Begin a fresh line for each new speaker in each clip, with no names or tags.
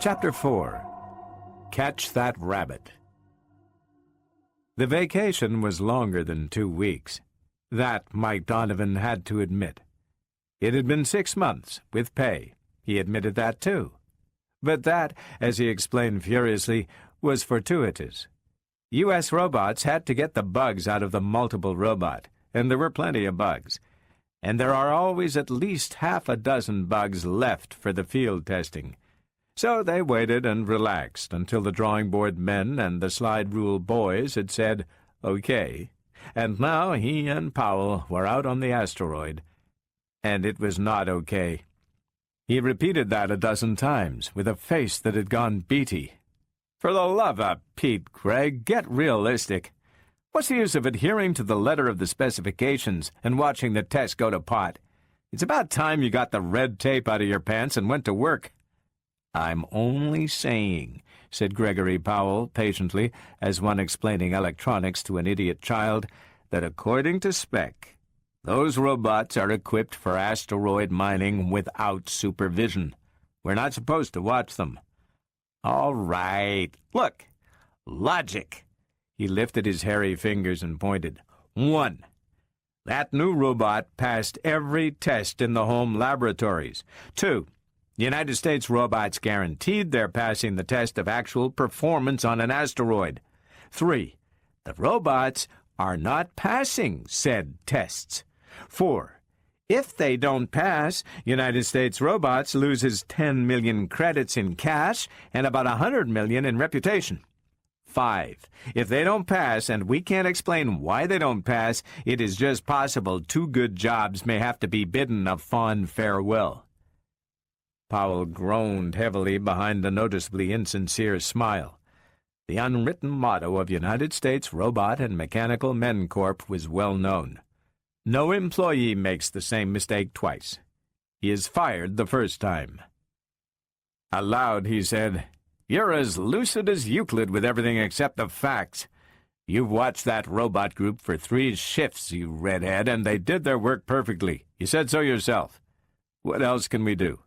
Chapter 4. Catch That Rabbit. The vacation was longer than 2 weeks. That Mike Donovan had to admit. It had been 6 months, with pay. He admitted that, too. But that, as he explained furiously, was fortuitous. U.S. robots had to get the bugs out of the multiple robot, and there were plenty of bugs. And there are always at least half a dozen bugs left for the field testing. So they waited and relaxed until the drawing board men and the slide rule boys had said, okay, and now he and Powell were out on the asteroid. And it was not okay. He repeated that a dozen times, with a face that had gone beady. For the love of Pete, Greg, get realistic. What's the use of adhering to the letter of the specifications and watching the test go to pot? It's about time you got the red tape out of your pants and went to work. I'm only saying, said Gregory Powell patiently, as one explaining electronics to an idiot child, that according to spec, those robots are equipped for asteroid mining without supervision. We're not supposed to watch them. All right, look, logic. He lifted his hairy fingers and pointed. 1. That new robot passed every test in the home laboratories. 2. The United States robots guaranteed they're passing the test of actual performance on an asteroid. 3. The robots are not passing said tests. 4. If they don't pass, United States robots loses 10 million credits in cash and about 100 million in reputation. 5. If they don't pass, and we can't explain why they don't pass, it is just possible 2 good jobs may have to be bidden a fond farewell. Powell groaned heavily behind a noticeably insincere smile. The unwritten motto of United States Robot and Mechanical Men Corp. Was well known. No employee makes the same mistake twice. He is fired the first time. Aloud he said, "You're as lucid as Euclid with everything except the facts. You've watched that robot group for 3 shifts, you redhead, and they did their work perfectly. You said so yourself. What else can we do?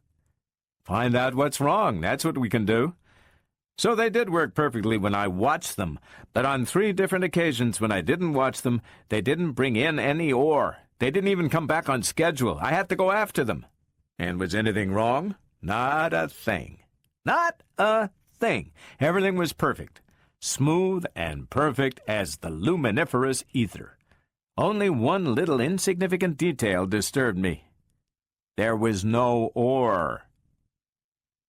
Find out what's wrong, that's what we can do. So they did work perfectly when I watched them, but on 3 different occasions when I didn't watch them, they didn't bring in any ore. They didn't even come back on schedule. I had to go after them. And was anything wrong? Not a thing. Not a thing. Everything was perfect. Smooth and perfect as the luminiferous ether. Only one little insignificant detail disturbed me. There was no ore."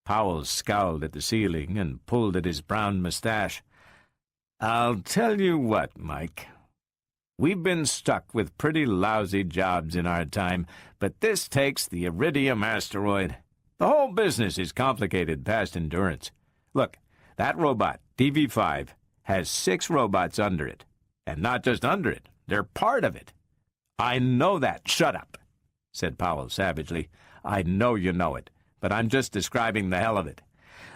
Powell scowled at the ceiling and pulled at his brown mustache. "I'll tell you what, Mike. We've been stuck with pretty lousy jobs in our time, but this takes the Iridium asteroid. The whole business is complicated past endurance. Look, that robot, DV5, has 6 robots under it. And not just under it, they're part of it." "I know that." "Shut up," said Powell savagely. "I know you know it. But I'm just describing the hell of it.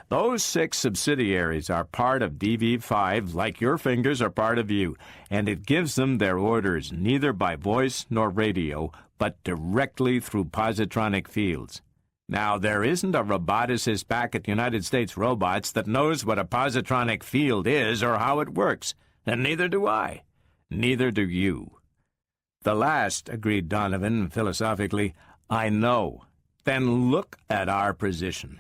Those 6 subsidiaries are part of DV5 like your fingers are part of you, and it gives them their orders neither by voice nor radio, but directly through positronic fields. Now, there isn't a roboticist back at United States Robots that knows what a positronic field is or how it works, and neither do I. Neither do you." "The last," agreed Donovan philosophically, "I know. Then look at our position.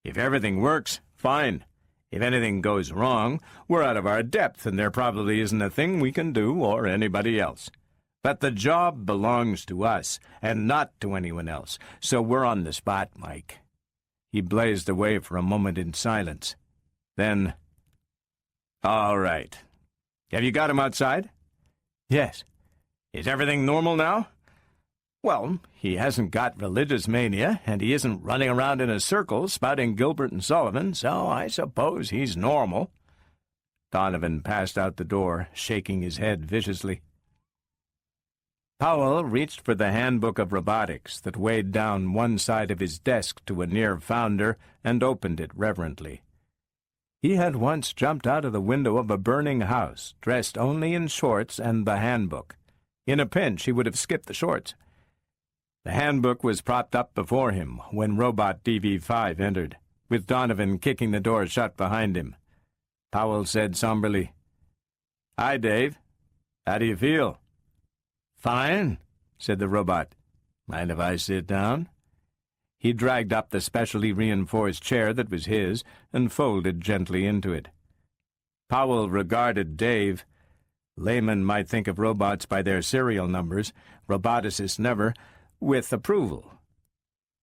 If everything works, fine. If anything goes wrong, we're out of our depth, and there probably isn't a thing we can do or anybody else. But the job belongs to us, and not to anyone else, so we're on the spot, Mike." He blazed away for a moment in silence. Then, "All right. Have you got him outside?" "Yes." "Is everything normal now?" "Well, he hasn't got religious mania, and he isn't running around in a circle spouting Gilbert and Sullivan, so I suppose he's normal." Donovan passed out the door, shaking his head viciously. Powell reached for the Handbook of Robotics that weighed down one side of his desk to a near founder and opened it reverently. He had once jumped out of the window of a burning house, dressed only in shorts and the handbook. In a pinch, he would have skipped the shorts. The handbook was propped up before him when Robot DV5 entered. with Donovan kicking the door shut behind him. Powell said somberly, "Hi, Dave. How do you feel?" "Fine," said the robot. "Mind if I sit down?" He dragged up the specially reinforced chair that was his and folded gently into it. Powell regarded Dave. Laymen might think of robots by their serial numbers, roboticists never, with approval.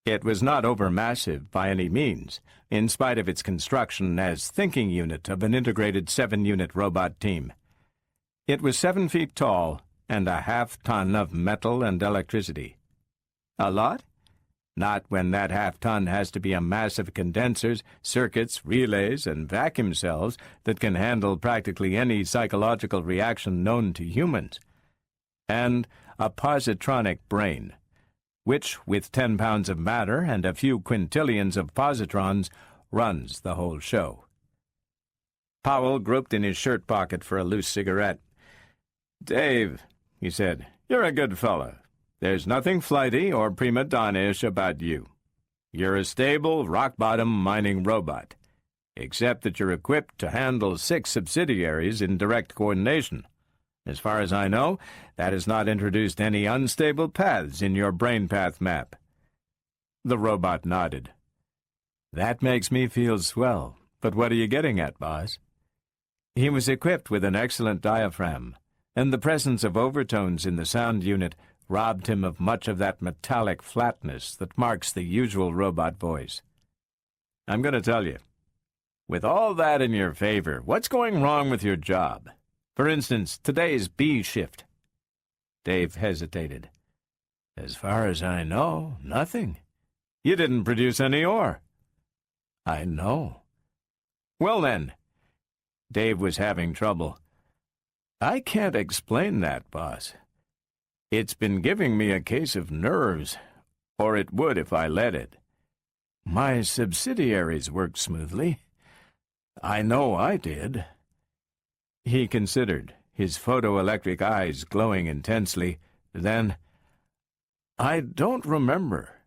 It was not overmassive by any means, in spite of its construction as thinking unit of an integrated 7-unit robot team. It was 7 feet tall and a half-ton of metal and electricity. A lot? Not when that half-ton has to be a mass of condensers, circuits, relays, and vacuum cells that can handle practically any psychological reaction known to humans. And a positronic brain, which, with 10 pounds of matter and a few quintillions of positrons, runs the whole show. Powell groped in his shirt pocket for a loose cigarette. "Dave," he said, "you're a good fellow. There's nothing flighty or prima donna-ish about you. You're a stable, rock-bottom mining robot, except that you're equipped to handle 6 subsidiaries in direct coordination. As far as I know, that has not introduced any unstable paths in your brain path map." The robot nodded. "That makes me feel swell, but what are you getting at, boss?" He was equipped with an excellent diaphragm, and the presence of overtones in the sound unit robbed him of much of that metallic flatness that marks the usual robot voice. "I'm going to tell you. With all that in your favor, what's going wrong with your job? For instance, today's B shift." Dave hesitated. "As far as I know, nothing. You didn't produce any ore." "I know." "Well then." Dave was having trouble. "I can't explain that, boss. It's been giving me a case of nerves, or it would if I let it. My subsidiaries worked smoothly. I know I did." He considered, his photoelectric eyes glowing intensely. Then, "I don't remember.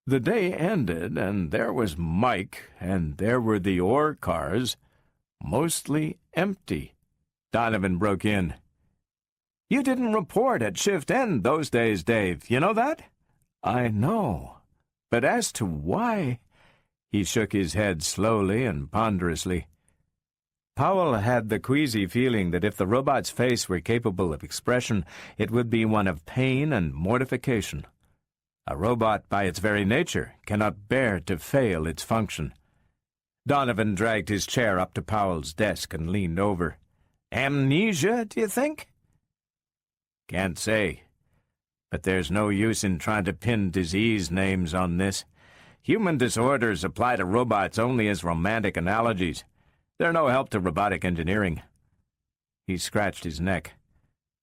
The day ended, and there was Mike, and there were the ore cars, mostly empty." Donovan broke in. "You didn't report at shift end those days, Dave. You know that?" "I know. But as to why—" He shook his head slowly and ponderously. Powell had the queasy feeling that if the robot's face were capable of expression, it would be one of pain and mortification. A robot, by its very nature, cannot bear to fail its function. Donovan dragged his chair up to Powell's desk and leaned over. "Amnesia, do you think?" "Can't say. But there's no use in trying to pin disease names on this. Human disorders apply to robots only as romantic analogies. They're no help to robotic engineering." He scratched his neck.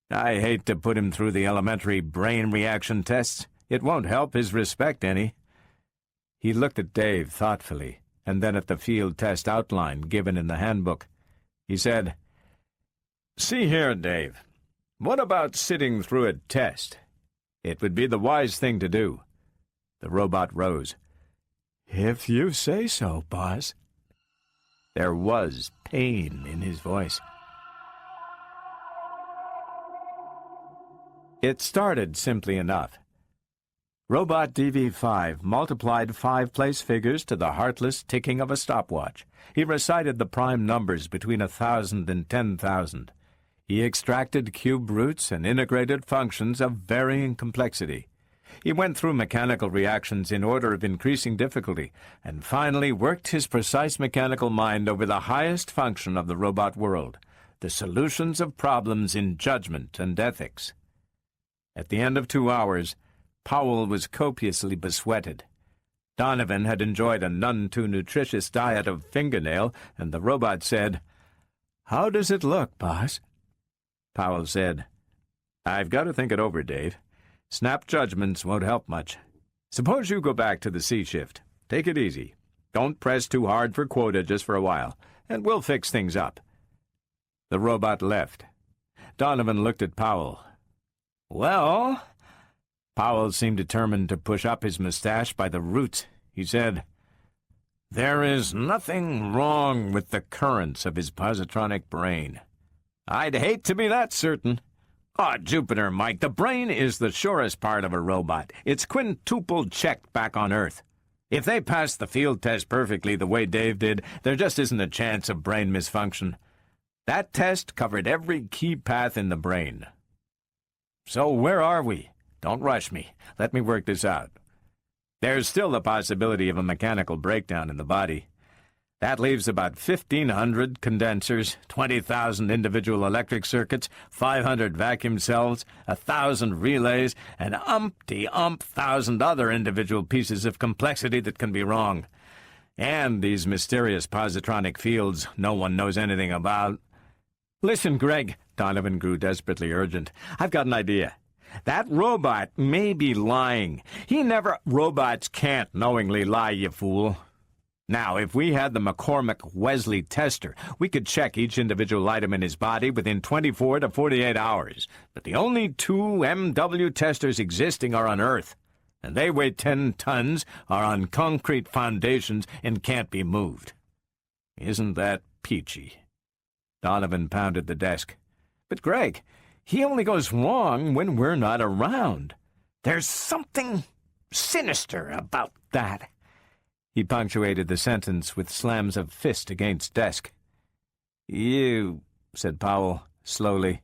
"I hate to put him through the elementary brain reaction tests. It won't help his respect any." He looked at Dave thoughtfully, and then at the field test outline given in the handbook. He said, "See here, Dave. What about sitting through a test? It would be the wise thing to do." The robot rose. "If you say so, boss." There was pain in his voice. It started simply enough. Robot DV5 multiplied 5 place figures to the heartless ticking of a stopwatch. He recited the prime numbers between 1,000 and 10,000. He extracted cube roots and integrated functions of varying complexity. He went through mechanical reactions in order of increasing difficulty, and finally worked his precise mechanical mind over the highest function of the robot world, the solutions of problems in judgment and ethics. At the end of 2 hours, Powell was copiously besweated. Donovan had enjoyed a none-too-nutritious diet of fingernail, and the robot said, "How does it look, boss?" Powell said, "I've got to think it over, Dave. Snap judgments won't help much. Suppose you go back to the C shift. Take it easy. Don't press too hard for quota just for a while, and we'll fix things up." The robot left. Donovan looked at Powell. "Well—" Powell seemed determined to push up his mustache by the roots. He said, There is nothing wrong with the currents of his positronic brain. I'd hate to be that certain. Oh, Jupiter, Mike, the brain is the surest part of a robot. It's quintuple checked back on Earth. If they pass the field test perfectly the way Dave did, there just isn't a chance of brain misfunction. That test covered every key path in the brain. So where are we? Don't rush me. Let me work this out. There's still the possibility of a mechanical breakdown in the body. That leaves about 1,500 condensers, 20,000 individual electric circuits, 500 vacuum cells, 1,000 relays, and thousand other individual pieces of complexity that can be wrong. And these mysterious positronic fields no one knows anything about. Listen, Greg, Donovan grew desperately urgent. I've got an idea. That robot may be lying. Robots can't knowingly lie, you fool. Now, if we had the McCormick-Wesley tester, we could check each individual item in his body within 24 to 48 hours. But the only two MW testers existing are on Earth, and they weigh 10 tons, are on concrete foundations, and can't be moved. Isn't that peachy? Donovan pounded the desk. But, Greg, he only goes wrong when we're not around. There's something sinister about that. He punctuated the sentence with slams of fist against desk. You, said Powell, slowly,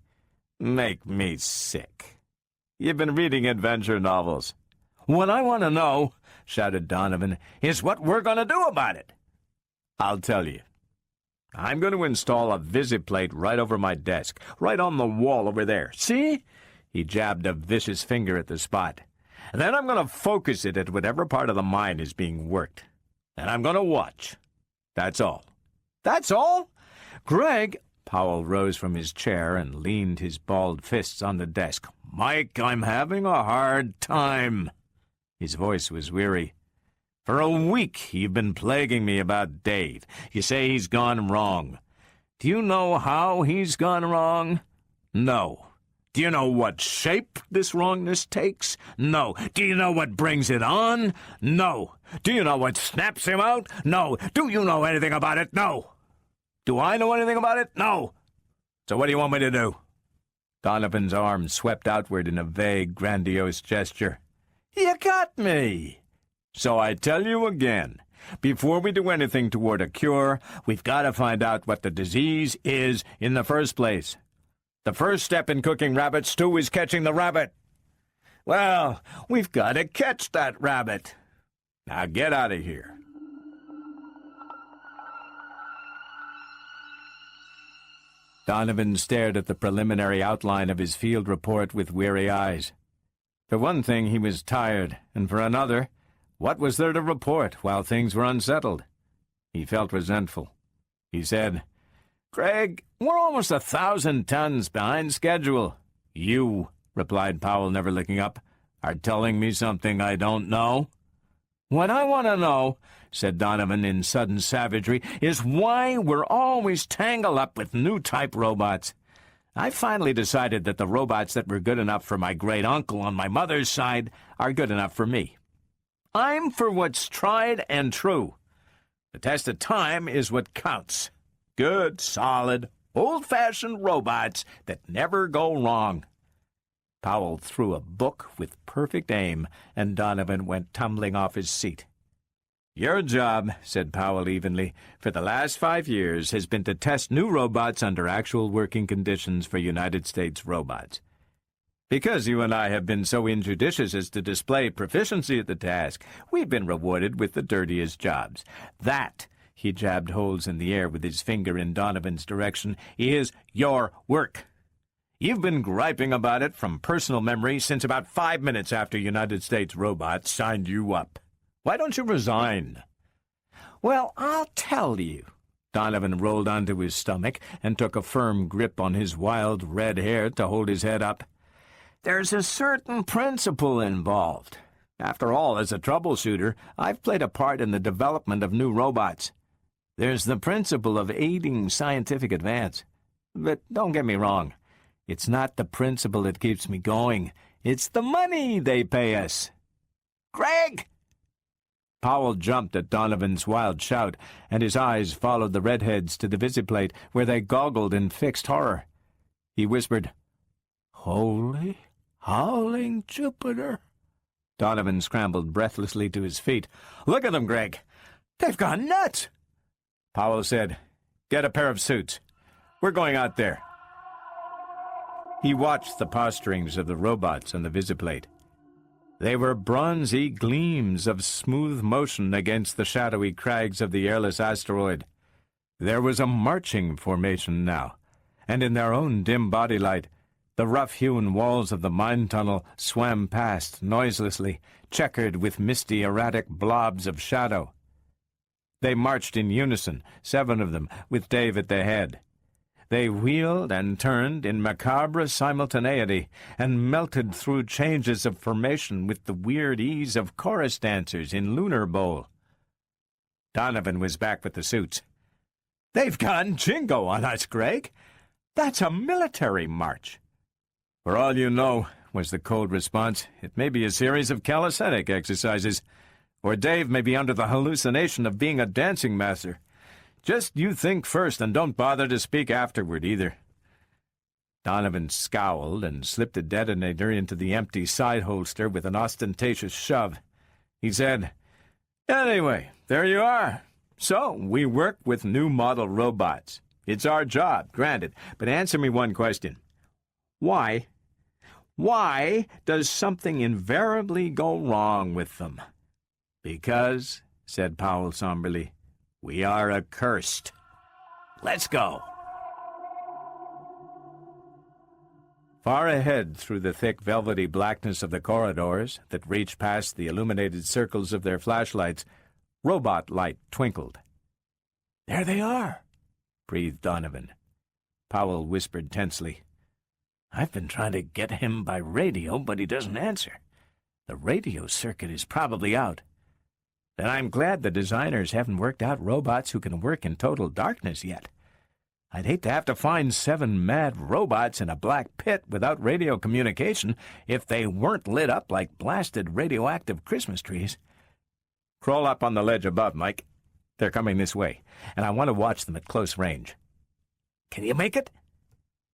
make me sick. You've been reading adventure novels. What I want to know, shouted Donovan, is what we're going to do about it. I'll tell you. I'm going to install a visiplate right over my desk, right on the wall over there. See? He jabbed a vicious finger at the spot. And then I'm going to focus it at whatever part of the mind is being worked. And I'm going to watch. That's all. That's all? Greg, Powell rose from his chair and leaned his balled fists on the desk. Mike, I'm having a hard time. His voice was weary. For a week you've been plaguing me about Dave. You say he's gone wrong. Do you know how he's gone wrong? No. Do you know what shape this wrongness takes? No. Do you know what brings it on? No. Do you know what snaps him out? No. Do you know anything about it? No. Do I know anything about it? No. So what do you want me to do? Donovan's arm swept outward in a vague, grandiose gesture. You got me. So I tell you again, before we do anything toward a cure, we've got to find out what the disease is in the first place. The first step in cooking rabbit stew is catching the rabbit. Well, we've got to catch that rabbit. Now get out of here. Donovan stared at the preliminary outline of his field report with weary eyes. For one thing, he was tired, and for another, what was there to report while things were unsettled? He felt resentful. He said, Greg, we're almost 1,000 tons behind schedule. You, replied Powell, never looking up, are telling me something I don't know? What I want to know, said Donovan in sudden savagery, is why we're always tangled up with new type robots. I finally decided that the robots that were good enough for my great-uncle on my mother's side are good enough for me. I'm for what's tried and true. The test of time is what counts. Good, solid, old-fashioned robots that never go wrong. Powell threw a book with perfect aim, and Donovan went tumbling off his seat. Your job, said Powell evenly, for the last 5 years has been to test new robots under actual working conditions for United States robots. Because you and I have been so injudicious as to display proficiency at the task, we've been rewarded with the dirtiest jobs. That, he jabbed holes in the air with his finger in Donovan's direction, is your work. You've been griping about it from personal memory since about 5 minutes after United States robots signed you up. Why don't you resign? Well, I'll tell you. Donovan rolled onto his stomach and took a firm grip on his wild red hair to hold his head up. There's a certain principle involved. After all, as a troubleshooter, I've played a part in the development of new robots. There's the principle of aiding scientific advance. But don't get me wrong. It's not the principle that keeps me going. It's the money they pay us. Greg! Powell jumped at Donovan's wild shout, and his eyes followed the redheads to the visiplate, where they goggled in fixed horror. He whispered, "Holy, howling Jupiter!" Donovan scrambled breathlessly to his feet. "Look at them, Greg! They've gone nuts!" Powell said, "Get a pair of suits. We're going out there." He watched the posturings of the robots on the visiplate. They were bronzy gleams of smooth motion against the shadowy crags of the airless asteroid. There was a marching formation now, and in their own dim body light, the rough-hewn walls of the mine tunnel swam past noiselessly, checkered with misty, erratic blobs of shadow. They marched in unison, 7 of them, with Dave at their head. They wheeled and turned in macabre simultaneity and melted through changes of formation with the weird ease of chorus dancers in Lunar Bowl. Donovan was back with the suits. "They've gone jingo on us, Greg. That's a military march." "For all you know," was the cold response, "it may be a series of calisthenic exercises, or Dave may be under the hallucination of being a dancing master. Just you think first and don't bother to speak afterward, either." Donovan scowled and slipped a detonator into the empty side holster with an ostentatious shove. He said, "Anyway, there you are. So, we work with new model robots. It's our job, granted, but answer me one question. Why does something invariably go wrong with them?" "Because," said Powell somberly, "we are accursed. Let's go." Far ahead through the thick velvety blackness of the corridors that reached past the illuminated circles of their flashlights, robot light twinkled. "There they are," breathed Donovan. Powell whispered tensely, "I've been trying to get him by radio, but he doesn't answer. The radio circuit is probably out. Then I'm glad the designers haven't worked out robots who can work in total darkness yet. I'd hate to have to find 7 mad robots in a black pit without radio communication if they weren't lit up like blasted radioactive Christmas trees. Crawl up on the ledge above, Mike. They're coming this way, and I want to watch them at close range." "Can you make it?"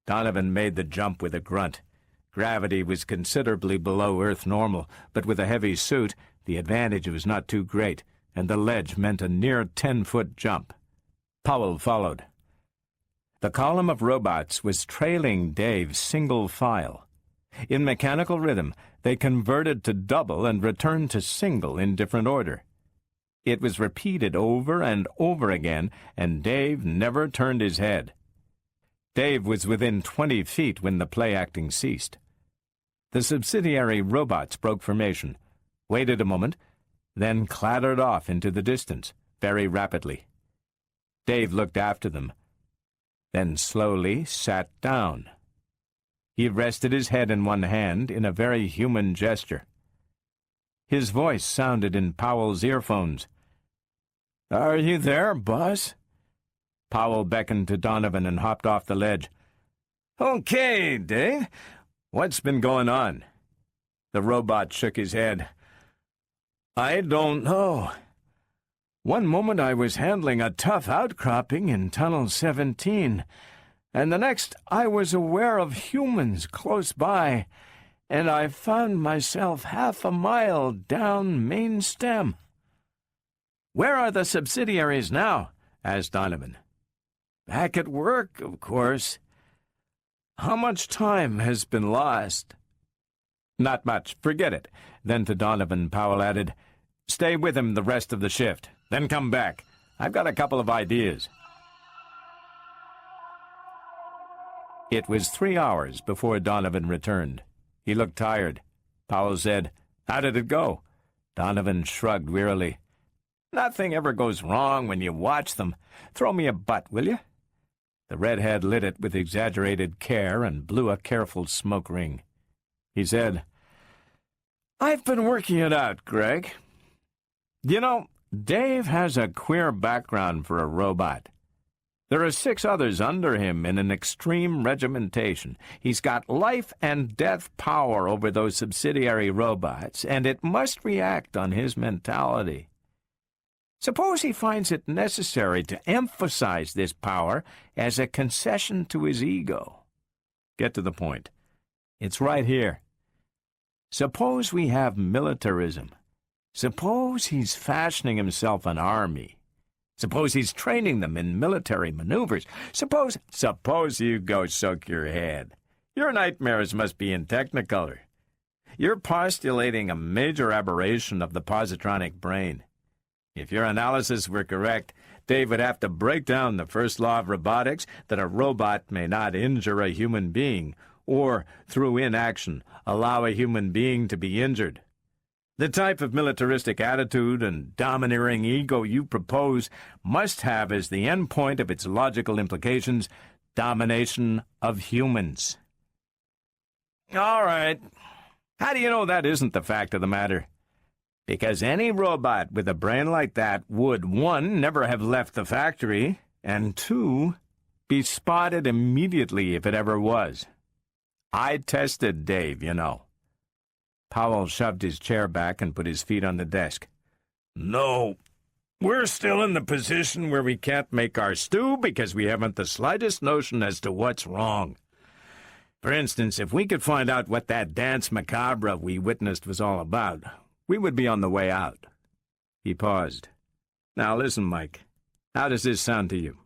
Donovan made the jump with a grunt. Gravity was considerably below Earth normal, but with a heavy suit, the advantage was not too great, and the ledge meant a near 10-foot jump. Powell followed. The column of robots was trailing Dave single file. In mechanical rhythm, they converted to double and returned to single in different order. It was repeated over and over again, and Dave never turned his head. Dave was within 20 feet when the play-acting ceased. The subsidiary robots broke formation, waited a moment, then clattered off into the distance, very rapidly. Dave looked after them, then slowly sat down. He rested his head in one hand in a very human gesture. His voice sounded in Powell's earphones. "Are you there, boss?" Powell beckoned to Donovan and hopped off the ledge. "Okay, Dave. What's been going on?" The robot shook his head. "I don't know. One moment I was handling a tough outcropping in Tunnel 17, and the next I was aware of humans close by, and I found myself half a mile down main stem." "Where are the subsidiaries now?" asked Donovan. "Back at work, of course. How much time has been lost?" "Not much. Forget it." Then to Donovan, Powell added, "Stay with him the rest of the shift. Then come back. I've got a couple of ideas." It was 3 hours before Donovan returned. He looked tired. Powell said, "How did it go?" Donovan shrugged wearily. "Nothing ever goes wrong when you watch them. Throw me a butt, will you?" The redhead lit it with exaggerated care and blew a careful smoke ring. He said, "I've been working it out, Greg. You know, Dave has a queer background for a robot. There are 6 others under him in an extreme regimentation. He's got life and death power over those subsidiary robots, and it must react on his mentality. Suppose he finds it necessary to emphasize this power as a concession to his ego. Get to the point. It's right here. Suppose we have militarism. Suppose he's fashioning himself an army. Suppose he's training them in military maneuvers. Suppose you go soak your head. Your nightmares must be in Technicolor. You're postulating a major aberration of the positronic brain. If your analysis were correct, Dave would have to break down the first law of robotics that a robot may not injure a human being, or, through inaction, allow a human being to be injured. The type of militaristic attitude and domineering ego you propose must have as the end point of its logical implications domination of humans. All right. How do you know that isn't the fact of the matter? Because any robot with a brain like that would, 1, never have left the factory, and 2, be spotted immediately if it ever was. I tested Dave, you know. Powell shoved his chair back and put his feet on the desk. No, we're still in the position where we can't make our stew because we haven't the slightest notion as to what's wrong. For instance, if we could find out what that dance macabre we witnessed was all about, we would be on the way out. He paused. Now listen, Mike. How does this sound to you?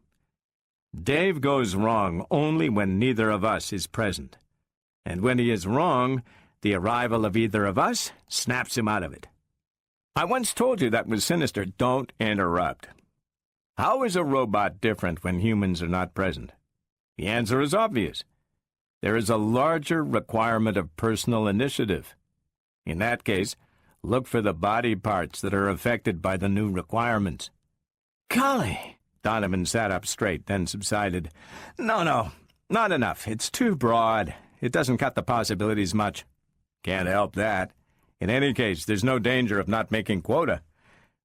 Dave goes wrong only when neither of us is present. And when he is wrong, the arrival of either of us snaps him out of it. I once told you that was sinister. Don't interrupt. How is a robot different when humans are not present? The answer is obvious. There is a larger requirement of personal initiative. In that case, look for the body parts that are affected by the new requirements. Golly! Donovan sat up straight, then subsided. No, not enough. It's too broad. It doesn't cut the possibilities much. Can't help that. In any case, there's no danger of not making quota.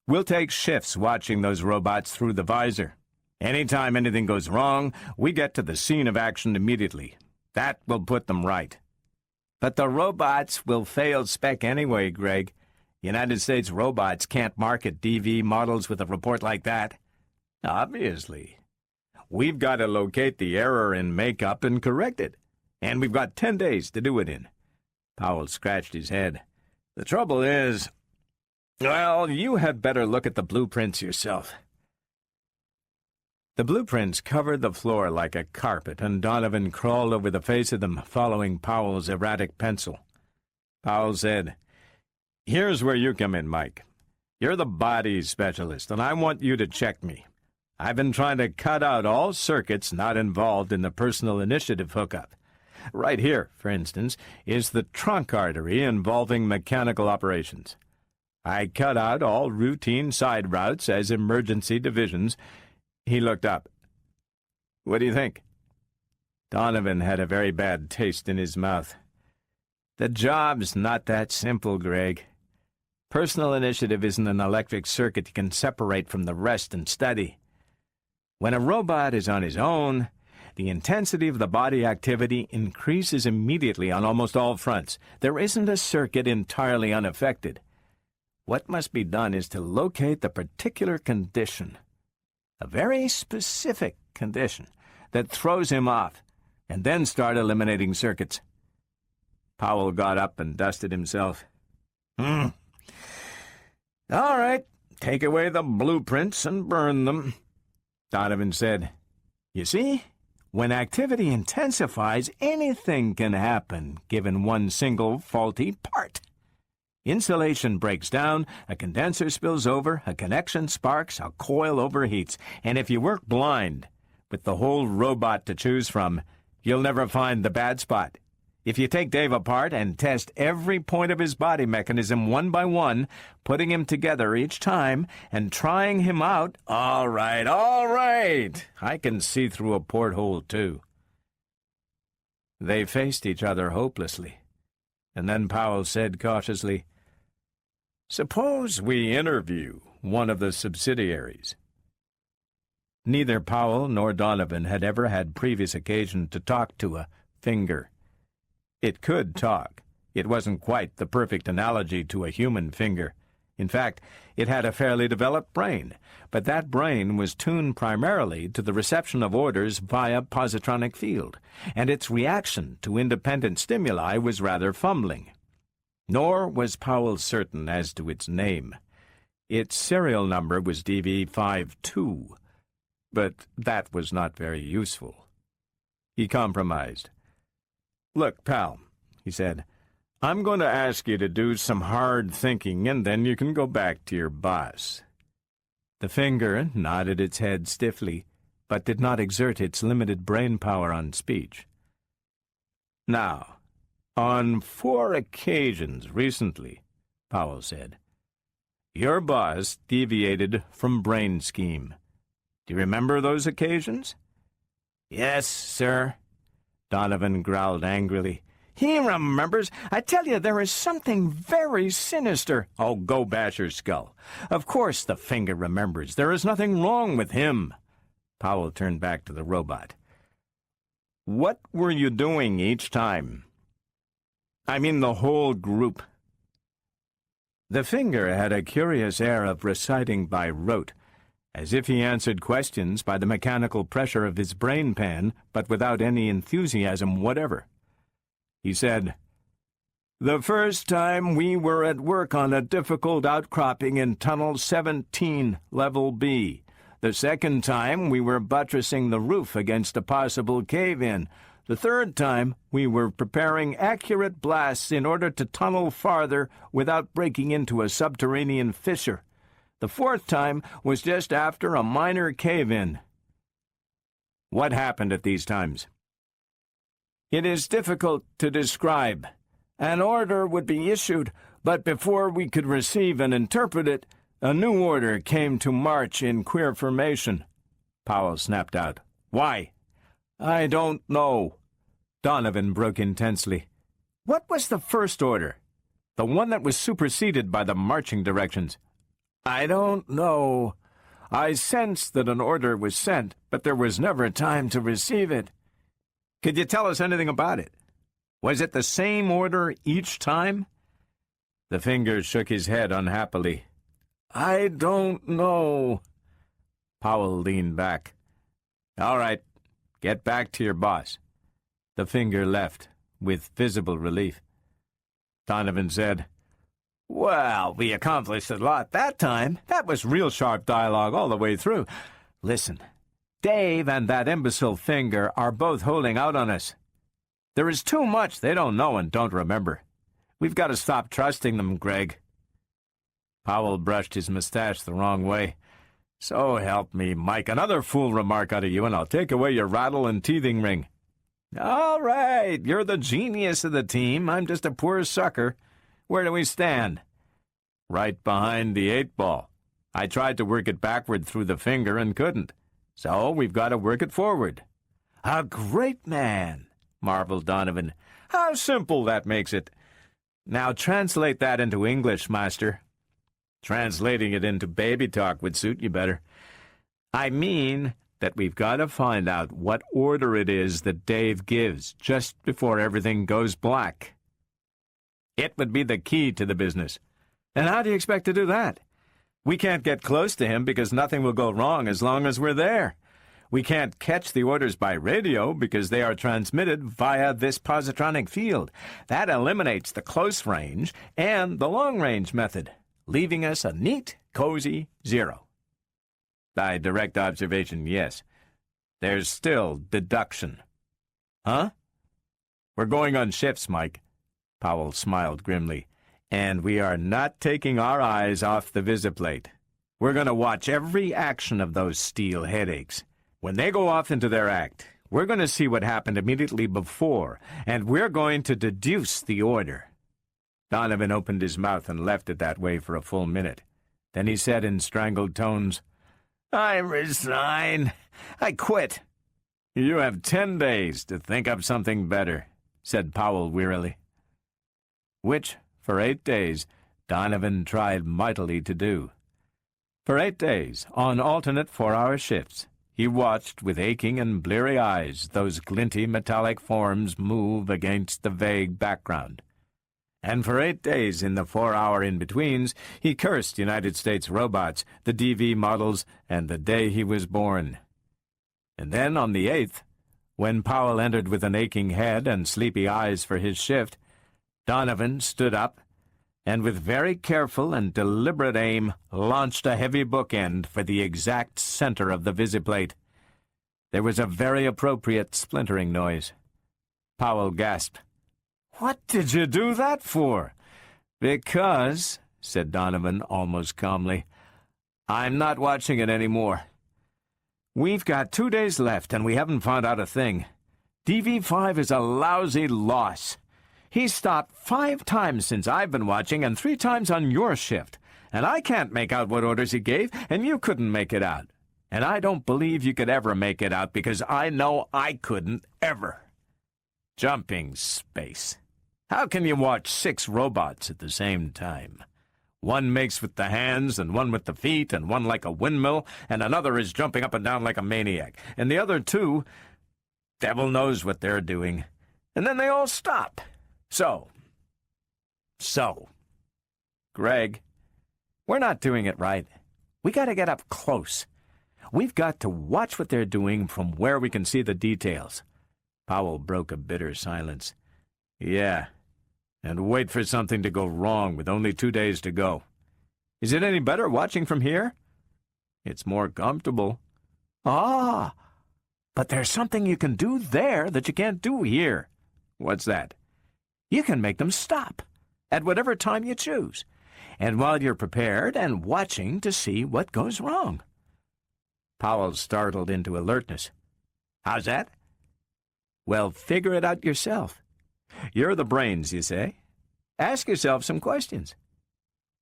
We'll take shifts watching those robots through the visor. Anytime anything goes wrong, we get to the scene of action immediately. That will put them right. But the robots will fail spec anyway, Greg. United States robots can't market DV models with a report like that. Obviously. We've got to locate the error in makeup and correct it. And we've got 10 days to do it in. Powell scratched his head. The trouble is, well, you had better look at the blueprints yourself. The blueprints covered the floor like a carpet, and Donovan crawled over the face of them, following Powell's erratic pencil. Powell said, Here's where you come in, Mike. You're the body specialist, and I want you to check me. I've been trying to cut out all circuits not involved in the personal initiative hookup. Right here, for instance, is the trunk artery involving mechanical operations. I cut out all routine side routes as emergency divisions. He looked up. What do you think? Donovan had a very bad taste in his mouth. The job's not that simple, Greg. Personal initiative isn't an electric circuit you can separate from the rest and study. When a robot is on his own, the intensity of the body activity increases immediately on almost all fronts. There isn't a circuit entirely unaffected. What must be done is to locate the particular condition, a very specific condition, that throws him off, and then start eliminating circuits. Powell got up and dusted himself. All right, take away the blueprints and burn them. Donovan said, You see? When activity intensifies, anything can happen, given one single faulty part. Insulation breaks down, a condenser spills over, a connection sparks, a coil overheats, and if you work blind, with the whole robot to choose from, you'll never find the bad spot. If you take Dave apart and test every point of his body mechanism one by one, putting him together each time and trying him out, all right, I can see through a porthole too. They faced each other hopelessly, and then Powell said cautiously, Suppose we interview one of the subsidiaries. Neither Powell nor Donovan had ever had previous occasion to talk to a finger. It could talk. It wasn't quite the perfect analogy to a human finger. In fact, it had a fairly developed brain, but that brain was tuned primarily to the reception of orders via positronic field, and its reaction to independent stimuli was rather fumbling. Nor was Powell certain as to its name. Its serial number was DV52, but that was not very useful. He compromised. "Look, pal," he said, "I'm going to ask you to do some hard thinking, and then you can go back to your boss." The finger nodded its head stiffly, but did not exert its limited brain power on speech. "Now, on 4 occasions recently," Powell said, "your boss deviated from brain scheme. Do you remember those occasions?" "Yes, sir," Donovan growled angrily. "He remembers. I tell you, there is something very sinister." "Oh, go bash your skull. Of course the finger remembers. There is nothing wrong with him." Powell turned back to the robot. "What were you doing each time? I mean the whole group." The finger had a curious air of reciting by rote, as if he answered questions by the mechanical pressure of his brain pan, but without any enthusiasm whatever. He said, "The first time we were at work on a difficult outcropping in Tunnel 17, Level B. The second time we were buttressing the roof against a possible cave-in. The third time we were preparing accurate blasts in order to tunnel farther without breaking into a subterranean fissure. The fourth time was just after a minor cave-in." "What happened at these times?" "It is difficult to describe. An order would be issued, but before we could receive and interpret it, a new order came to march in queer formation." Powell snapped out. "Why?" "I don't know." Donovan broke in tensely. "What was the first order? The one that was superseded by the marching directions?" "I don't know. I sensed that an order was sent, but there was never time to receive it." "Could you tell us anything about it? Was it the same order each time?" The finger shook his head unhappily. "I don't know." Powell leaned back. "All right, get back to your boss." The finger left, with visible relief. Donovan said, "Well, we accomplished a lot that time. That was real sharp dialogue all the way through. Listen, Dave and that imbecile finger are both holding out on us. There is too much they don't know and don't remember. We've got to stop trusting them, Greg." Powell brushed his mustache the wrong way. "So help me, Mike, another fool remark out of you, and I'll take away your rattle and teething ring." "All right, you're the genius of the team. I'm just a poor sucker. Where do we stand?" "Right behind the 8-ball. I tried to work it backward through the finger and couldn't. So we've got to work it forward." "A great man," marveled Donovan. "How simple that makes it. Now translate that into English, master." "Translating it into baby talk would suit you better. I mean that we've got to find out what order it is that Dave gives just before everything goes black. It would be the key to the business. And how do you expect to do that? We can't get close to him because nothing will go wrong as long as we're there. We can't catch the orders by radio because they are transmitted via this positronic field. That eliminates the close range and the long range method, leaving us a neat, cozy 0. By direct observation, yes. There's still deduction. Huh? We're going on shifts, Mike. Powell smiled grimly. And we are not taking our eyes off the visiplate. We're going to watch every action of those steel headaches. When they go off into their act, we're going to see what happened immediately before, and we're going to deduce the order. Donovan opened his mouth and left it that way for a full minute. Then he said in strangled tones, "I resign. I quit." "You have 10 days to think up something better," said Powell wearily. Which, for 8 days, Donovan tried mightily to do. For 8 days, on alternate 4-hour shifts, he watched with aching and bleary eyes those glinty metallic forms move against the vague background. And for 8 days in the 4-hour in-betweens, he cursed United States robots, the DV models, and the day he was born. And then on the 8th, when Powell entered with an aching head and sleepy eyes for his shift, Donovan stood up and with very careful and deliberate aim launched a heavy bookend for the exact center of the visiplate. There was a very appropriate splintering noise. Powell gasped. "What did you do that for?" "Because," said Donovan almost calmly, "I'm not watching it anymore. We've got 2 days left, and we haven't found out a thing. DV5 is a lousy loss. He's stopped 5 times since I've been watching, and 3 times on your shift, and I can't make out what orders he gave, and you couldn't make it out. And I don't believe you could ever make it out, because I know I couldn't ever. Jumping space. How can you watch 6 robots at the same time? One makes with the hands, and one with the feet, and one like a windmill, and another is jumping up and down like a maniac. And the other 2, devil knows what they're doing. And then they all stop. So, Greg, we're not doing it right. We got to get up close. We've got to watch what they're doing from where we can see the details." Powell broke a bitter silence. "Yeah, and wait for something to go wrong with only 2 days to go. Is it any better watching from here?" "It's more comfortable." "Ah, but there's something you can do there that you can't do here." "What's that?" "You can make them stop at whatever time you choose, and while you're prepared and watching to see what goes wrong." Powell startled into alertness. "How's that?" "Well, figure it out yourself. You're the brains, you say? Ask yourself some questions.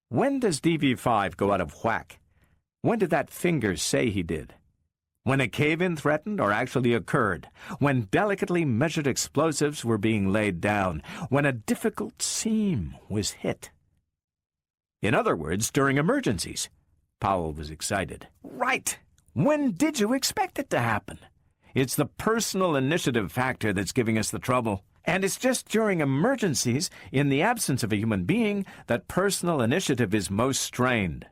When does DV5 go out of whack? When did that finger say he did? When a cave-in threatened or actually occurred? When delicately measured explosives were being laid down? When a difficult seam was hit? In other words, during emergencies." Powell was excited. "Right! When did you expect it to happen? It's the personal initiative factor that's giving us the trouble. And it's just during emergencies, in the absence of a human being, that personal initiative is most strained.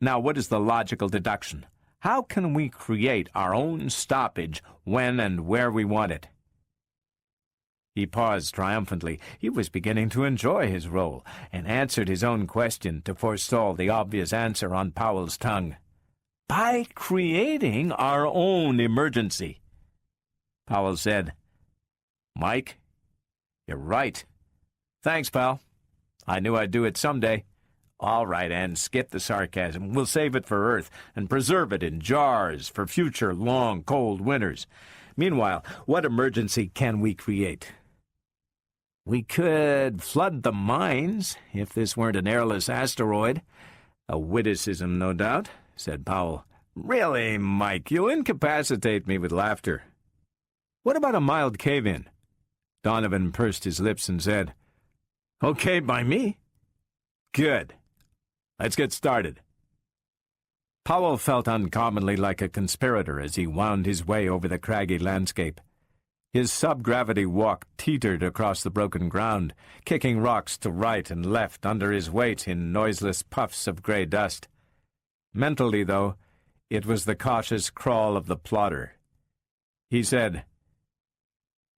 Now, what is the logical deduction? How can we create our own stoppage when and where we want it?" He paused triumphantly. He was beginning to enjoy his role, and answered his own question to forestall the obvious answer on Powell's tongue. "By creating our own emergency." Powell said, "Mike, you're right. Thanks, pal. I knew I'd do it someday. All right, and skip the sarcasm. We'll save it for Earth and preserve it in jars for future long, cold winters. Meanwhile, what emergency can we create?" "We could flood the mines, if this weren't an airless asteroid." "A witticism, no doubt," said Powell. "Really, Mike, you'll incapacitate me with laughter." "What about a mild cave-in?" Donovan pursed his lips and said, "Okay by me." "Good. Let's get started." Powell felt uncommonly like a conspirator as he wound his way over the craggy landscape. His sub-gravity walk teetered across the broken ground, kicking rocks to right and left under his weight in noiseless puffs of gray dust. Mentally, though, it was the cautious crawl of the plodder. He said,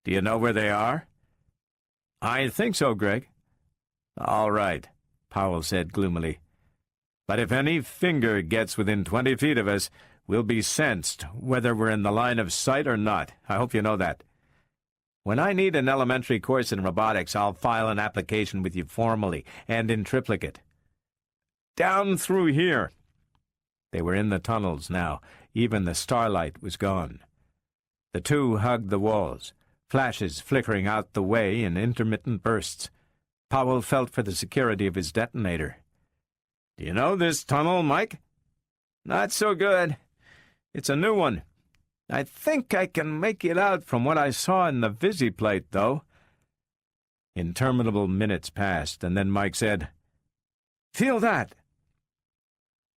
"Do you know where they are?" "I think so, Greg." "All right," Powell said gloomily. "But if any finger gets within 20 feet of us, we'll be sensed, whether we're in the line of sight or not. I hope you know that. When I need an elementary course in robotics, I'll file an application with you formally and in triplicate." "Down through here." They were in the tunnels now. Even the starlight was gone. The two hugged the walls, flashes flickering out the way in intermittent bursts. Powell felt for the security of his detonator. "Do you know this tunnel, Mike?" "Not so good. It's a new one. I think I can make it out from what I saw in the visiplate, though." Interminable minutes passed, and then Mike said, "Feel that!"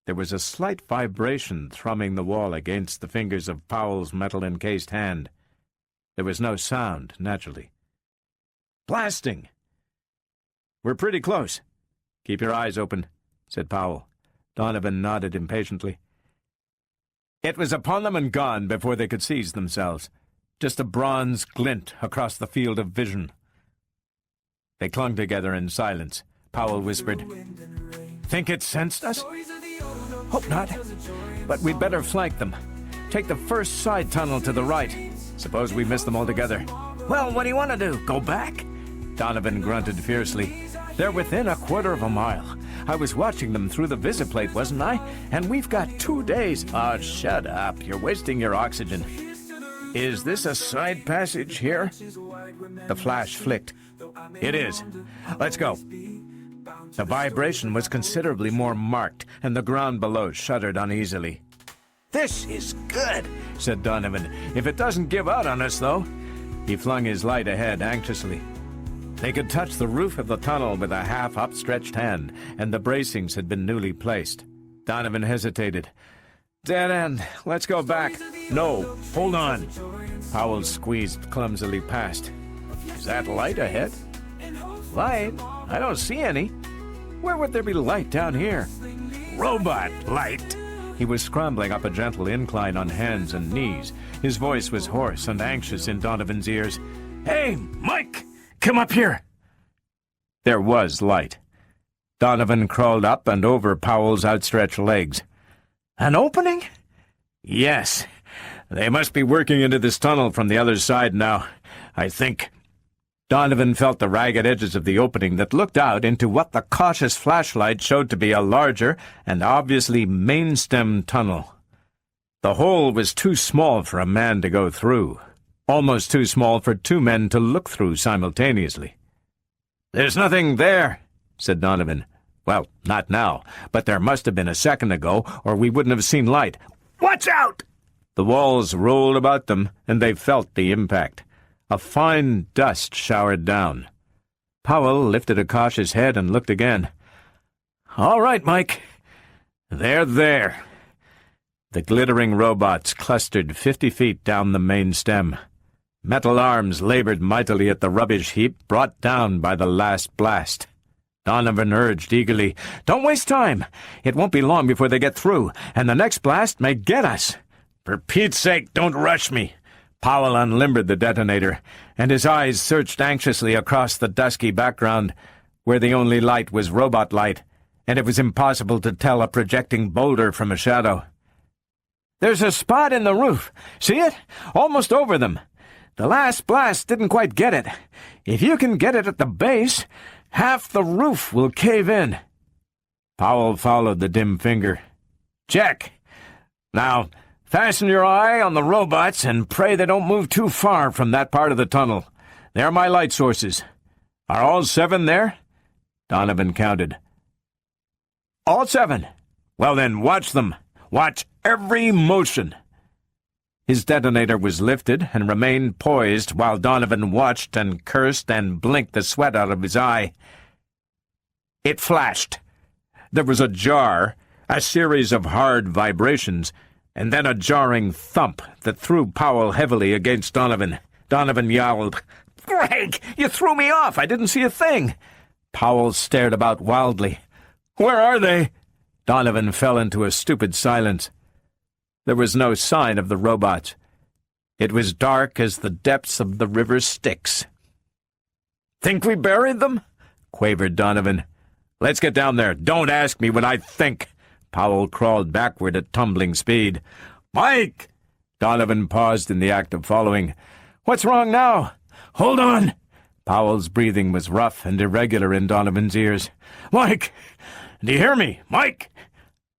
There was a slight vibration thrumming the wall against the fingers of Powell's metal-encased hand. There was no sound, naturally. "Blasting!" We're pretty close. Keep your eyes open, said Powell. Donovan nodded impatiently. It was upon them and gone before they could seize themselves. Just a bronze glint across the field of vision. They clung together in silence. Powell whispered, "Think it sensed us?" "Hope not. But we'd better flank them. Take the first side tunnel to the right. Suppose we miss them altogether." "Well, what do you want to do? Go back?" Donovan grunted fiercely. "They're within a quarter of a mile. I was watching them through the visiplate, wasn't I? And we've got 2 days. Oh, shut up. You're wasting your oxygen. Is this a side passage here?" The flash flicked. "It is. Let's go." The vibration was considerably more marked, and the ground below shuddered uneasily. "This is good," said Donovan. "If it doesn't give out on us, though." He flung his light ahead anxiously. They could touch the roof of the tunnel with a half-upstretched hand, and the bracings had been newly placed. Donovan hesitated. "Dead end. Let's go back." "No, hold on." Powell squeezed clumsily past. "Is that light ahead?" "Light? I don't see any. Where would there be light down here?" "Robot light." He was scrambling up a gentle incline on hands and knees. His voice was hoarse and anxious in Donovan's ears. "Hey, Mike! Come up here!" There was light. Donovan crawled up and over Powell's outstretched legs. "An opening?" "Yes. They must be working into this tunnel from the other side now, I think." Donovan felt the ragged edges of the opening that looked out into what the cautious flashlight showed to be a larger and obviously main-stem tunnel. The hole was too small for a man to go through. Almost too small for 2 men to look through simultaneously. "There's nothing there," said Donovan. "Well, not now, but there must have been a second ago, or we wouldn't have seen light. Watch out!" The walls rolled about them, and they felt the impact. A fine dust showered down. Powell lifted a cautious head and looked again. "All right, Mike. They're there." The glittering robots clustered 50 feet down the main stem. Metal arms labored mightily at the rubbish heap brought down by the last blast. Donovan urged eagerly, "Don't waste time. It won't be long before they get through, and the next blast may get us." "For Pete's sake, don't rush me." Powell unlimbered the detonator, and his eyes searched anxiously across the dusky background, where the only light was robot light, and it was impossible to tell a projecting boulder from a shadow. "There's a spot in the roof. See it? Almost over them. The last blast didn't quite get it. If you can get it at the base, half the roof will cave in." Powell followed the dim finger. "Check. Now, fasten your eye on the robots and pray they don't move too far from that part of the tunnel. They're my light sources. Are all 7 there?" Donovan counted. "All 7. Well then, watch them. Watch every motion." His detonator was lifted and remained poised while Donovan watched and cursed and blinked the sweat out of his eye. It flashed. There was a jar, a series of hard vibrations, and then a jarring thump that threw Powell heavily against Donovan. Donovan yowled, "Greg, you threw me off! I didn't see a thing!" Powell stared about wildly. "Where are they?" Donovan fell into a stupid silence. There was no sign of the robots. It was dark as the depths of the river Styx. "Think we buried them?" quavered Donovan. "Let's get down there. Don't ask me what I think." Powell crawled backward at tumbling speed. "Mike!" Donovan paused in the act of following. "What's wrong now?" "Hold on!" Powell's breathing was rough and irregular in Donovan's ears. "Mike! Do you hear me? Mike!"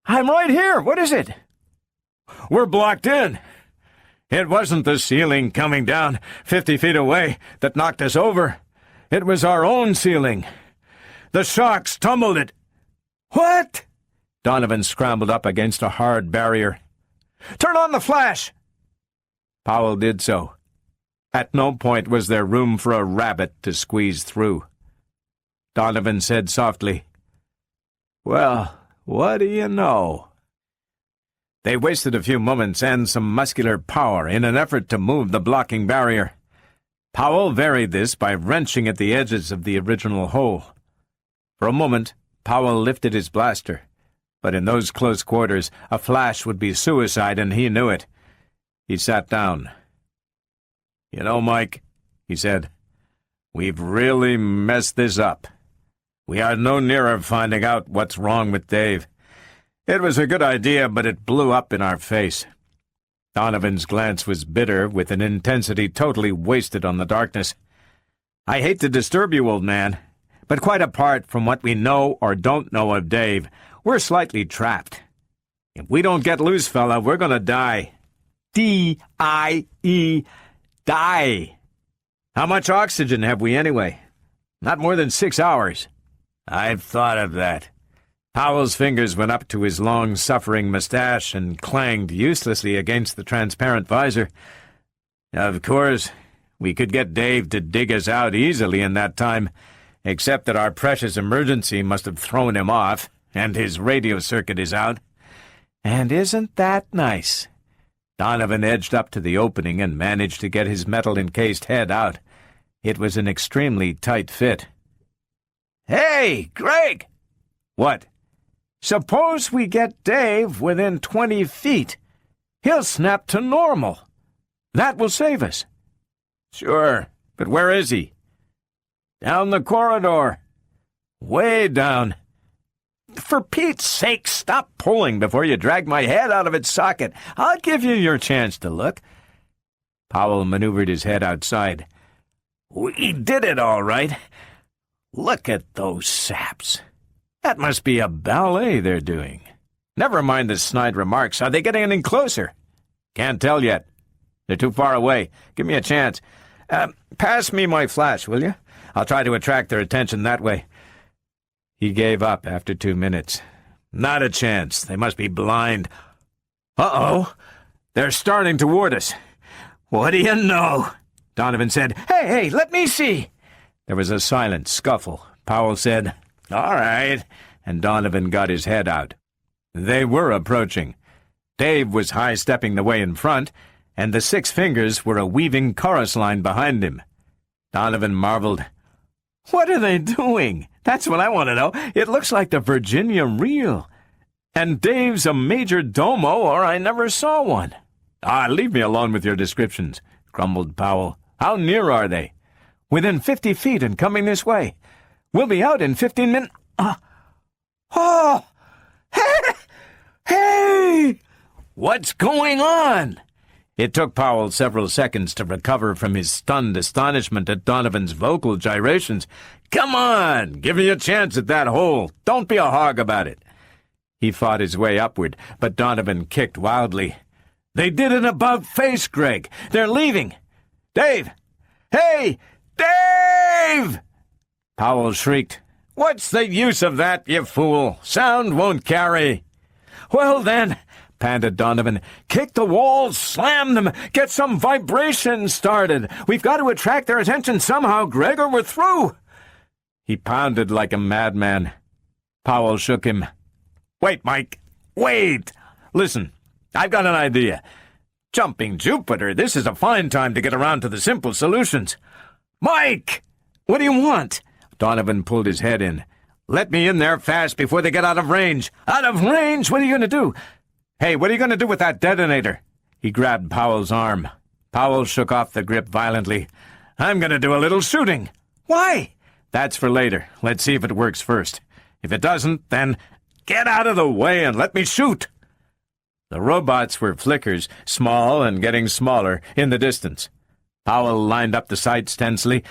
"I'm right here. What is it?" "We're blocked in. It wasn't the ceiling coming down 50 feet away that knocked us over. It was our own ceiling. The shocks tumbled it." "What?" Donovan scrambled up against a hard barrier. "Turn on the flash!" Powell did so. At no point was there room for a rabbit to squeeze through. Donovan said softly, "Well, what do you know?" They wasted a few moments and some muscular power in an effort to move the blocking barrier. Powell varied this by wrenching at the edges of the original hole. For a moment, Powell lifted his blaster. But in those close quarters, a flash would be suicide, and he knew it. He sat down. "You know, Mike," he said, "we've really messed this up. We are no nearer finding out what's wrong with Dave. It was a good idea, but it blew up in our face." Donovan's glance was bitter, with an intensity totally wasted on the darkness. "I hate to disturb you, old man, but quite apart from what we know or don't know of Dave, we're slightly trapped. If we don't get loose, fella, we're going to die. D-I-E, die. How much oxygen have we anyway? Not more than 6 hours." "I've thought of that." Powell's fingers went up to his long-suffering mustache and clanged uselessly against the transparent visor. "Of course, we could get Dave to dig us out easily in that time, except that our precious emergency must have thrown him off, and his radio circuit is out. And isn't that nice?" Donovan edged up to the opening and managed to get his metal-encased head out. It was an extremely tight fit. "Hey, Greg!" "What?" "Suppose we get Dave within 20 feet. He'll snap to normal. That will save us." "Sure, but where is he?" "Down the corridor. Way down." "For Pete's sake, stop pulling before you drag my head out of its socket. I'll give you your chance to look." Powell maneuvered his head outside. "We did it all right. Look at those saps. That must be a ballet they're doing. Never mind the snide remarks. Are they getting any closer?" "Can't tell yet. They're too far away. Give me a chance. Pass me my flash, will you? I'll try to attract their attention that way." He gave up after 2 minutes. "Not a chance. They must be blind." "Uh-oh. They're starting toward us." "What do you know?" Donovan said. Hey, let me see." There was a silent scuffle. Powell said, "All right," and Donovan got his head out. They were approaching. Dave was high-stepping the way in front, and the 6 fingers were a weaving chorus line behind him. Donovan marveled. "What are they doing? That's what I want to know. It looks like the Virginia reel. And Dave's a major domo, or I never saw one." Leave me alone with your descriptions," grumbled Powell. "How near are they?" "Within 50 feet and coming this way. We'll be out in 15 minutes. Oh! Hey! What's going on?" It took Powell several seconds to recover from his stunned astonishment at Donovan's vocal gyrations. "Come on! Give me a chance at that hole. Don't be a hog about it." He fought his way upward, but Donovan kicked wildly. "They did an about-face, Greg. They're leaving. Dave! Hey! Dave!" Powell shrieked. "What's the use of that, you fool? Sound won't carry." "Well, then," panted Donovan, "kick the walls, slam them, get some vibration started. We've got to attract their attention somehow, Greg, or we're through." He pounded like a madman. Powell shook him. "Wait, Mike. Wait. Listen, I've got an idea. Jumping Jupiter, this is a fine time to get around to the simple solutions." "Mike! What do you want?" Donovan pulled his head in. "Let me in there fast before they get out of range." "Out of range? What are you going to do?" "Hey, what are you going to do with that detonator?" He grabbed Powell's arm. Powell shook off the grip violently. "I'm going to do a little shooting." "Why?" "That's for later. Let's see if it works first. If it doesn't, then get out of the way and let me shoot." The robots were flickers, small and getting smaller, in the distance. Powell lined up the sights tensely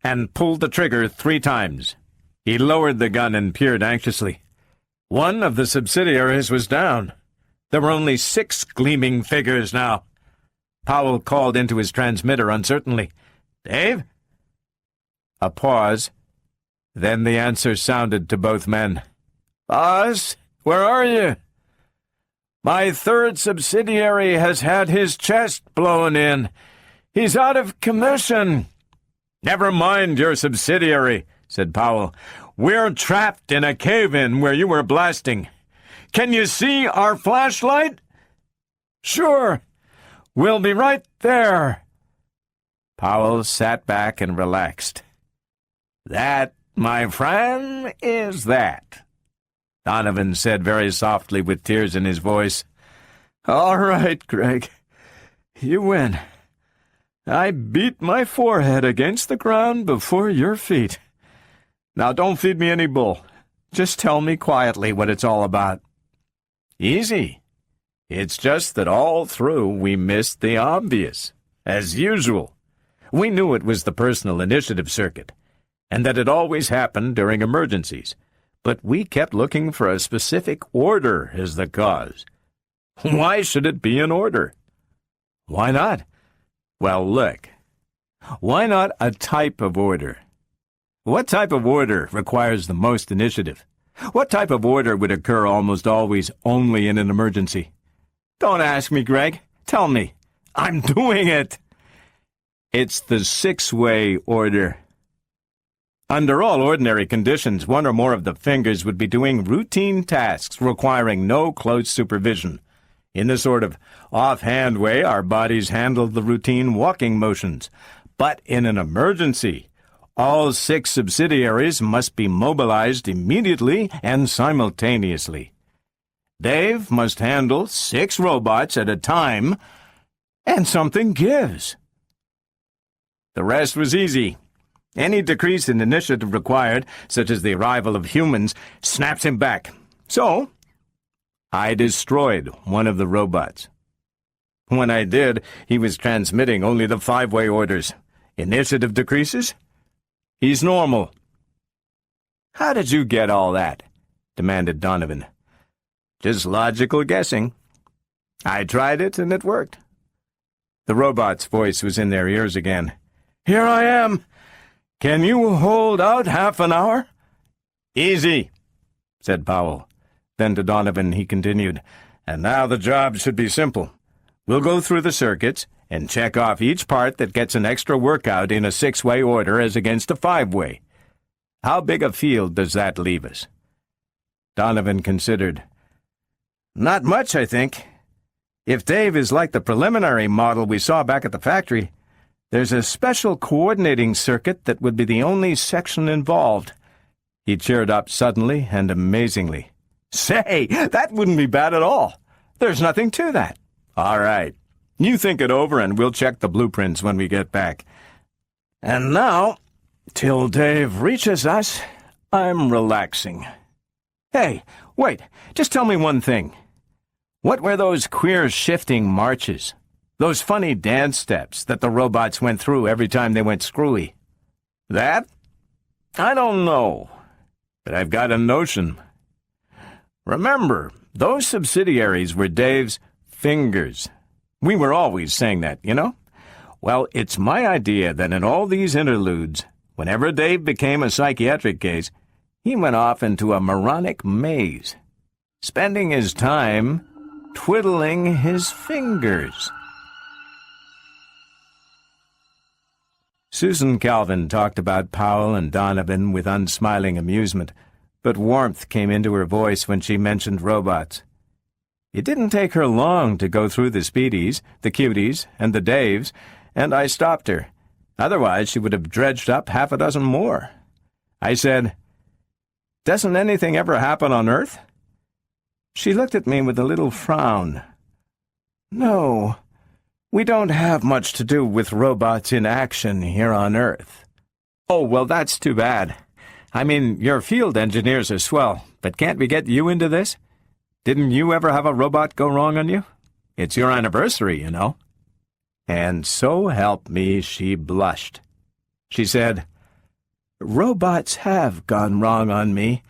and pulled the trigger 3 times. He lowered the gun and peered anxiously. One of the subsidiaries was down. There were only 6 gleaming figures now. Powell called into his transmitter uncertainly. "Dave?" A pause. Then the answer sounded to both men. "Boss, where are you?" "My 3rd subsidiary has had his chest blown in. He's out of commission." "Never mind your subsidiary," said Powell. "We're trapped in a cave-in where you were blasting. Can you see our flashlight?" "Sure. We'll be right there." Powell sat back and relaxed. "That my friend, is that?" Donovan said very softly with tears in his voice. "All right, Greg. You win. I beat my forehead against the ground before your feet. Now don't feed me any bull. Just tell me quietly what it's all about." "Easy. It's just that all through we missed the obvious, as usual. We knew it was the personal initiative circuit, and that it always happened during emergencies, but we kept looking for a specific order as the cause. Why should it be an order? Why not? Well, look. Why not a type of order? What type of order requires the most initiative? What type of order would occur almost always only in an emergency? Don't ask me, Greg. Tell me. I'm doing it. It's the six-way order. Under all ordinary conditions, one or more of the fingers would be doing routine tasks requiring no close supervision. In the sort of offhand way our bodies handle the routine walking motions. But in an emergency, all six subsidiaries must be mobilized immediately and simultaneously. Dave must handle 6 robots at a time, and something gives. The rest was easy. Any decrease in initiative required, such as the arrival of humans, snaps him back. So, I destroyed one of the robots. When I did, he was transmitting only the 5-way orders. Initiative decreases? He's normal. "How did you get all that?" demanded Donovan. "Just logical guessing. I tried it and it worked." The robot's voice was in their ears again. "Here I am. Can you hold out half an hour?" "Easy," said Powell. Then to Donovan he continued, "And now the job should be simple. We'll go through the circuits and check off each part that gets an extra workout in a 6-way order as against a 5-way. How big a field does that leave us?" Donovan considered. "Not much, I think. If Dave is like the preliminary model we saw back at the factory, there's a special coordinating circuit that would be the only section involved." He cheered up suddenly and amazingly. "Say, that wouldn't be bad at all. There's nothing to that." "All right. You think it over and we'll check the blueprints when we get back. And now, till Dave reaches us, I'm relaxing. Hey, wait, just tell me one thing. What were those queer shifting marches? Those funny dance steps that the robots went through every time they went screwy? That? I don't know, but I've got a notion. Remember, those subsidiaries were Dave's fingers. We were always saying that, you know? Well, it's my idea that in all these interludes, whenever Dave became a psychiatric case, he went off into a moronic maze, spending his time twiddling his fingers." Susan Calvin talked about Powell and Donovan with unsmiling amusement, but warmth came into her voice when she mentioned robots. It didn't take her long to go through the Speedies, the Cuties, and the Daves, and I stopped her. Otherwise, she would have dredged up 6 more. I said, "Doesn't anything ever happen on Earth?" She looked at me with a little frown. "No, we don't have much to do with robots in action here on Earth." "Oh, well, that's too bad. I mean, your field engineers are swell, but can't we get you into this? Didn't you ever have a robot go wrong on you? It's your anniversary, you know." And so help me, she blushed. She said, "Robots have gone wrong on me.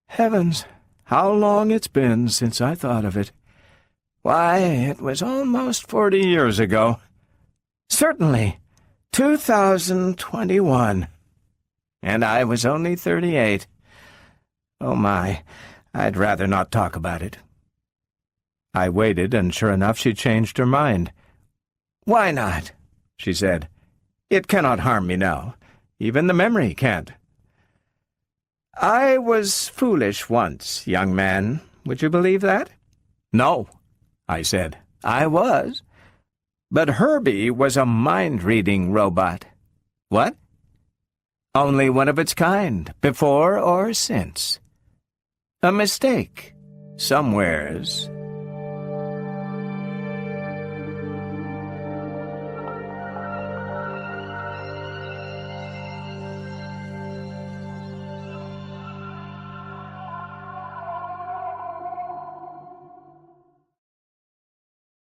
Heavens, how long it's been since I thought of it. Why, it was almost 40 years ago. Certainly, 2021. And I was only 38. Oh my, I'd rather not talk about it." I waited, and sure enough she changed her mind. "Why not?" she said. "It cannot harm me now. Even the memory can't." "I was foolish once, young man. Would you believe that?" "No," I said. "I was. But Herbie was a mind-reading robot." "What?" Only one of its kind, before or since. A mistake, somewheres.